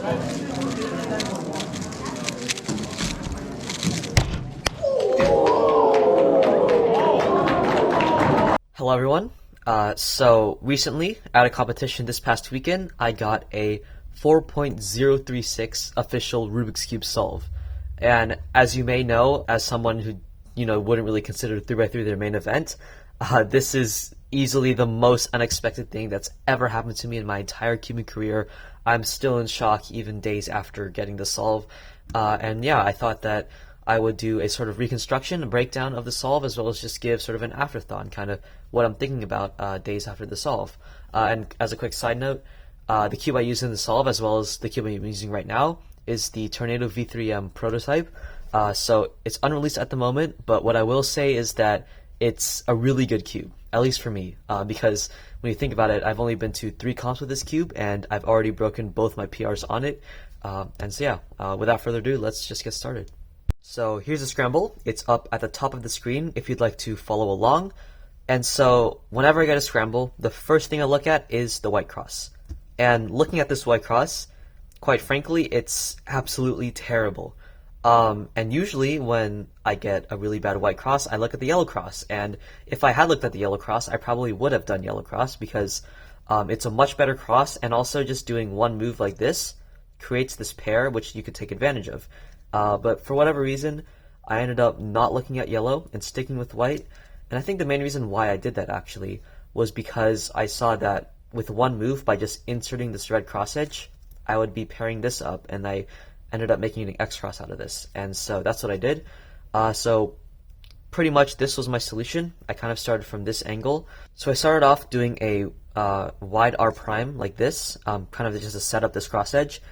Hello everyone. So recently at a competition this past weekend, I got a 4.036 official Rubik's Cube solve. And as you may know, as someone who wouldn't really consider 3x3 their main event, this is easily the most unexpected thing that's ever happened to me in my entire cubing career. I'm still in shock even days after getting the solve. And yeah, I thought that I would do a sort of reconstruction, a breakdown of the solve, as well as just give sort of an afterthought, kind of what I'm thinking about days after the solve. And as a quick side note, the cube I use in the solve, as well as the cube I'm using right now, is the Tornado V3M prototype. So it's unreleased at the moment, but what I will say is that it's a really good cube, at least for me, because when you think about it, I've only been to 3 comps with this cube, and I've already broken both my PRs on it. And so yeah, without further ado, let's just get started. So here's the scramble. It's up at the top of the screen if you'd like to follow along. And so whenever I get a scramble, the first thing I look at is the white cross. And looking at this white cross, quite frankly, it's absolutely terrible. And usually when I get a really bad white cross, I look at the yellow cross. And if I had looked at the yellow cross, I probably would have done yellow cross because it's a much better cross, and also just doing one move like this creates this pair which you could take advantage of. But for whatever reason, I ended up not looking at yellow and sticking with white. And I think the main reason why I did that actually was because I saw that with one move, by just inserting this red cross edge, I would be pairing this up, and I ended up making an X cross out of this. And so that's what I did. So pretty much this was my solution. I kind of started from this angle. So I started off doing a wide R prime like this, kind of just to set up this cross edge.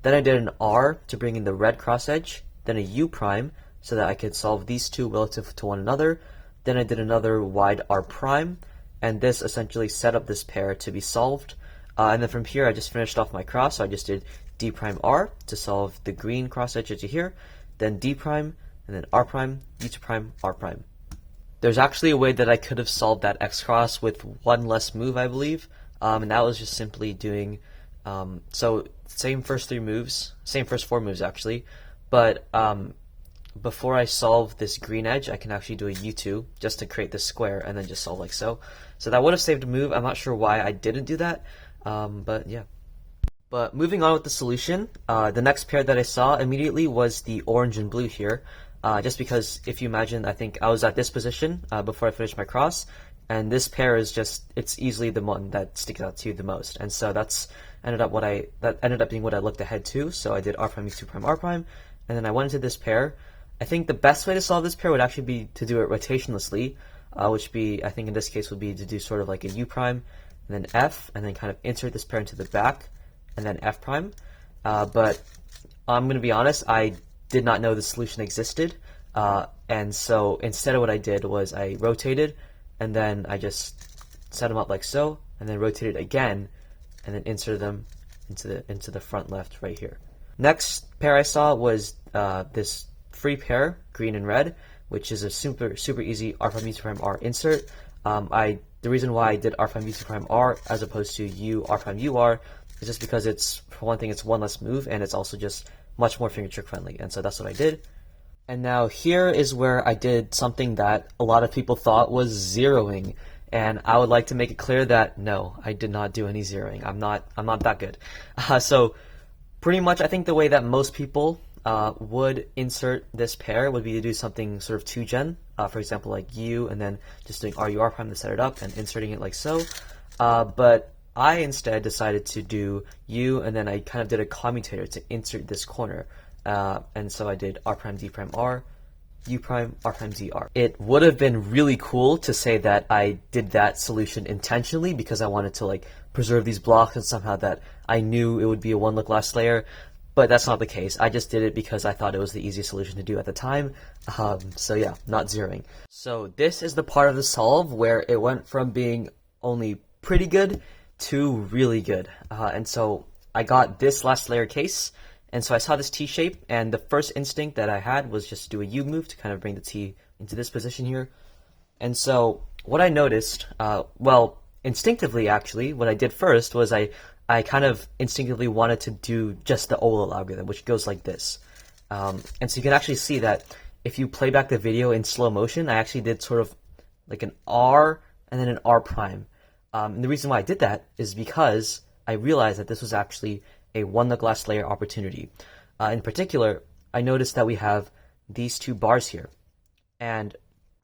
Then I did an R to bring in the red cross edge, then a U prime so that I could solve these two relative to one another. Then I did another wide R prime, and this essentially set up this pair to be solved. And then from here I just finished off my cross, so I just did D prime R to solve the green cross edge to here, then D prime, and then R prime, U2 prime, R prime. There's actually a way that I could have solved that X cross with one less move, I believe, and that was just simply doing so same first 4 moves actually, but before I solve this green edge, I can actually do a U2 just to create this square and then just solve like so. So that would have saved a move. I'm not sure why I didn't do that, but yeah. But moving on with the solution, the next pair that I saw immediately was the orange and blue here, just because if you imagine, I think I was at this position before I finished my cross, and this pair is just, it's easily the one that sticks out to you the most. And so that ended up being what I looked ahead to. So I did R prime, U2 prime, R prime, and then I went into this pair. I think the best way to solve this pair would actually be to do it rotationlessly, which I think in this case would be to do sort of like a U prime, and then F, and then kind of insert this pair into the back, and then F prime. But I'm going to be honest, I did not know the solution existed. And so instead of what I did was I rotated, and then I just set them up like so, and then rotated again, and then inserted them into the front left right here. Next pair I saw was this free pair, green and red, which is a super easy R prime U2 prime R insert. The reason why I did R prime U2 prime R as opposed to U R prime UR is just because it's, for one thing, it's one less move, and it's also just much more finger trick friendly, and so that's what I did. And now here is where I did something that a lot of people thought was zeroing, and I would like to make it clear that no, I did not do any zeroing. I'm not that good. So pretty much I think the way that most people would insert this pair would be to do something sort of 2-gen, for example like U, and then just doing RUR prime to set it up and inserting it like so. But I instead decided to do U, and then I kind of did a commutator to insert this corner. And so I did R prime D prime R, U prime R prime D R. It would have been really cool to say that I did that solution intentionally because I wanted to like preserve these blocks and somehow that I knew it would be a one look last layer, but that's not the case. I just did it because I thought it was the easiest solution to do at the time. So yeah, not zeroing. So this is the part of the solve where it went from being only pretty good to really good. And so I got this last layer case. And so I saw this T shape, and the first instinct that I had was just to do a U move to kind of bring the T into this position here. And so what I noticed, well, instinctively actually, what I did first was I I kind of instinctively wanted to do just the Euler algorithm, which goes like this. And so you can actually see that if you play back the video in slow motion, I actually did sort of like an R and then an R prime. And the reason why I did that is because I realized that this was actually a one-to-glass layer opportunity. In particular, I noticed that we have these two bars here. And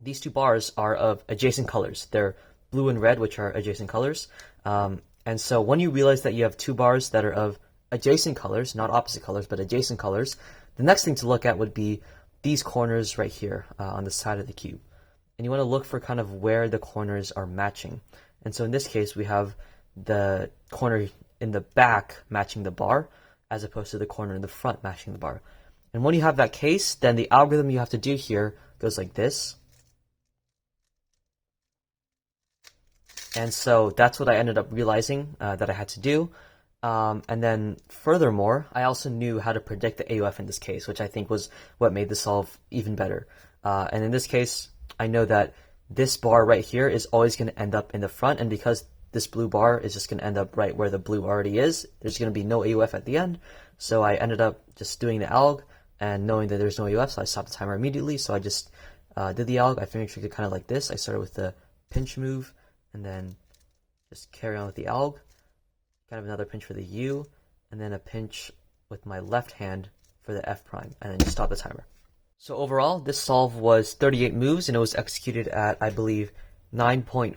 these two bars are of adjacent colors. They're blue and red, which are adjacent colors. And so when you realize that you have two bars that are of adjacent colors, not opposite colors, but adjacent colors, the next thing to look at would be these corners right here on the side of the cube. And you want to look for kind of where the corners are matching. And so in this case, we have the corner in the back matching the bar, as opposed to the corner in the front matching the bar. And when you have that case, then the algorithm you have to do here goes like this. And so that's what I ended up realizing that I had to do. And then furthermore, I also knew how to predict the AUF in this case, which I think was what made the solve even better. And in this case, I know that this bar right here is always going to end up in the front, and because this blue bar is just going to end up right where the blue already is, there's going to be no AUF at the end. So I ended up just doing the alg, and knowing that there's no AUF, so I stopped the timer immediately. So I just did the alg. I finger-tricked it kind of like this. I started with the pinch move, and then just carry on with the alg. Kind of another pinch for the U, and then a pinch with my left hand for the F prime, and then just stop the timer. So overall, this solve was 38 moves, and it was executed at, I believe, 9.42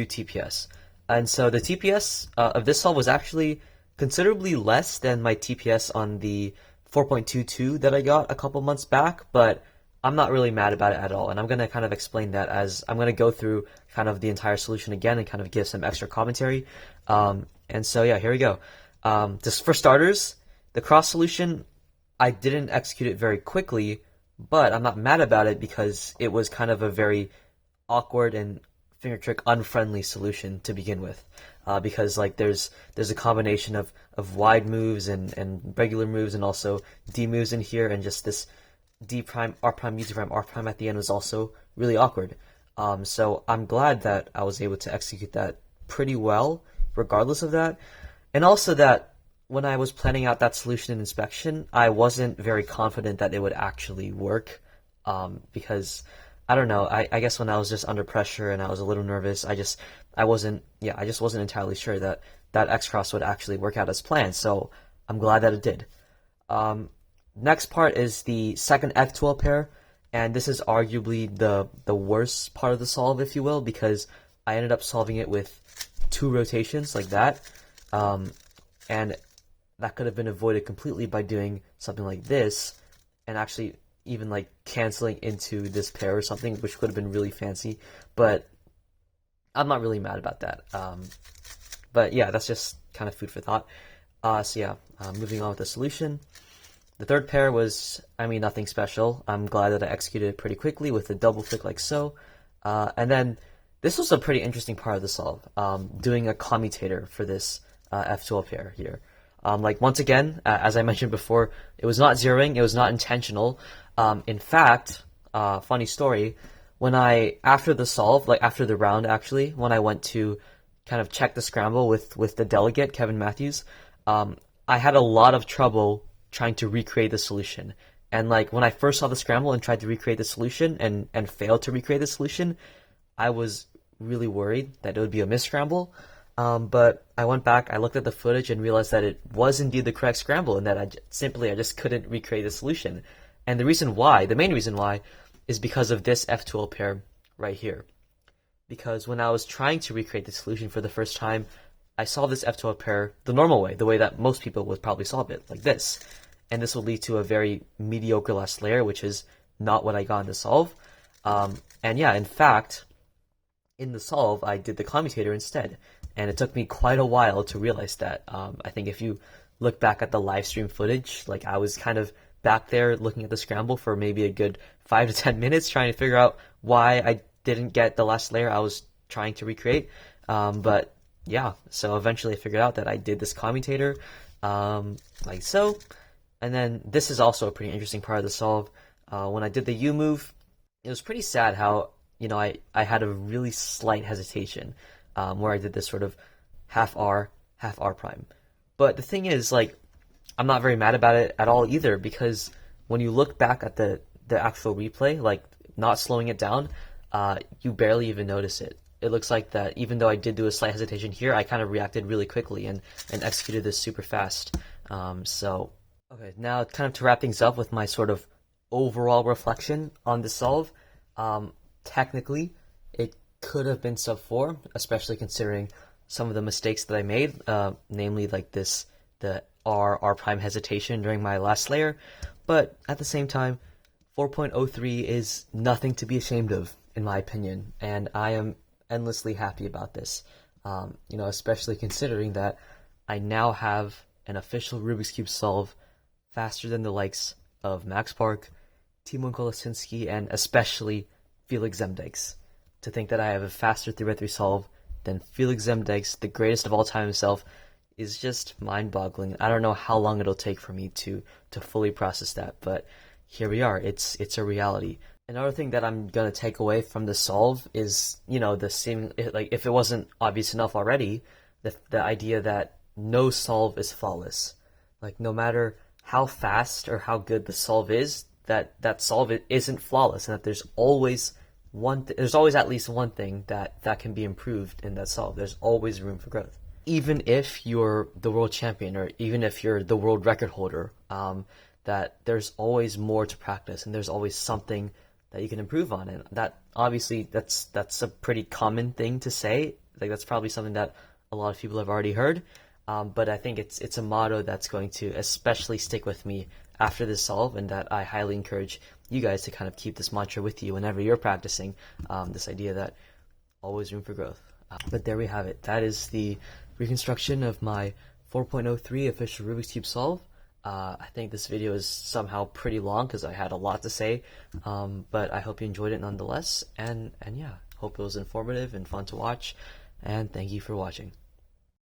TPS. And so the TPS of this solve was actually considerably less than my TPS on the 4.22 that I got a couple months back, but I'm not really mad about it at all. And I'm going to kind of explain that as I'm going to go through kind of the entire solution again and kind of give some extra commentary. And so yeah, here we go. Just for starters, the cross solution, I didn't execute it very quickly, but I'm not mad about it because it was kind of a very awkward and finger trick unfriendly solution to begin with. Because like there's a combination of wide moves and regular moves and also D moves in here, and just this D prime, R prime, U prime, R prime at the end was also really awkward. So I'm glad that I was able to execute that pretty well regardless of that. And also that when I was planning out that solution in inspection, I wasn't very confident that it would actually work, because I don't know, I guess when I was just under pressure and I was a little nervous, I just wasn't entirely sure that X cross would actually work out as planned. So I'm glad that it did. Next part is the second F2L pair, and this is arguably the worst part of the solve, if you will, because I ended up solving it with 2 rotations like that, and that could have been avoided completely by doing something like this, and actually even like canceling into this pair or something, which could have been really fancy, but I'm not really mad about that. But yeah, that's just kind of food for thought. So yeah, moving on with the solution. The third pair was, I mean, nothing special. I'm glad that I executed it pretty quickly with a double click like so. And then this was a pretty interesting part of the solve, doing a commutator for this F2L pair here. Like once again, as I mentioned before, it was not zeroing, it was not intentional. In fact, funny story, when after the solve, like after the round actually, when I went to kind of check the scramble with the delegate, Kevin Matthews, I had a lot of trouble trying to recreate the solution. And like when I first saw the scramble and tried to recreate the solution and failed to recreate the solution, I was really worried that it would be a misscramble. But I went back, I looked at the footage and realized that it was indeed the correct scramble, and that I just couldn't recreate the solution. And the main reason why, is because of this F2L pair right here. Because when I was trying to recreate the solution for the first time, I solved this F2L pair the normal way, the way that most people would probably solve it, like this. And this will lead to a very mediocre last layer, which is not what I got in the solve. And yeah, in fact, in the solve, I did the commutator instead. And it took me quite a while to realize that. I think if you look back at the live stream footage, like I was kind of back there looking at the scramble for maybe a good 5 to 10 minutes trying to figure out why I didn't get the last layer I was trying to recreate. But yeah, so eventually I figured out that I did this commutator like so. And then this is also a pretty interesting part of the solve. When I did the U move, it was pretty sad how, I had a really slight hesitation where I did this sort of half R prime. But the thing is, like, I'm not very mad about it at all either, because when you look back at the actual replay, like not slowing it down, you barely even notice it. It looks like that even though I did do a slight hesitation here, I kind of reacted really quickly and executed this super fast. Okay, now kind of to wrap things up with my sort of overall reflection on the solve, technically it could have been sub 4, especially considering some of the mistakes that I made, namely like the R prime hesitation during my last layer. But at the same time, 4.03 is nothing to be ashamed of, in my opinion, and I am endlessly happy about this. Especially considering that I now have an official Rubik's Cube solve faster than the likes of Max Park, Timon Kolosinski, and especially Felix Zemdeks. To think that I have a faster 3x3 solve than Felix Zemdeks, the greatest of all time himself, is just mind-boggling. I don't know how long it'll take for me to fully process that, but here we are. It's a reality. Another thing that I'm gonna take away from the solve is, the seeming, like, if it wasn't obvious enough already, the idea that no solve is flawless. Like, no matter how fast or how good the solve is, that solve isn't flawless, and that there's always at least one thing that can be improved in that solve. There's always room for growth. Even if you're the world champion, or even if you're the world record holder, that there's always more to practice, and there's always something that you can improve on. And that obviously that's a pretty common thing to say. Like, that's probably something that a lot of people have already heard. But I think it's a motto that's going to especially stick with me after this solve, and that I highly encourage you guys to kind of keep this mantra with you whenever you're practicing, this idea that always room for growth. But there we have it. That is the reconstruction of my 4.03 official Rubik's Cube solve. I think this video is somehow pretty long because I had a lot to say, but I hope you enjoyed it nonetheless, and yeah, hope it was informative and fun to watch, and thank you for watching.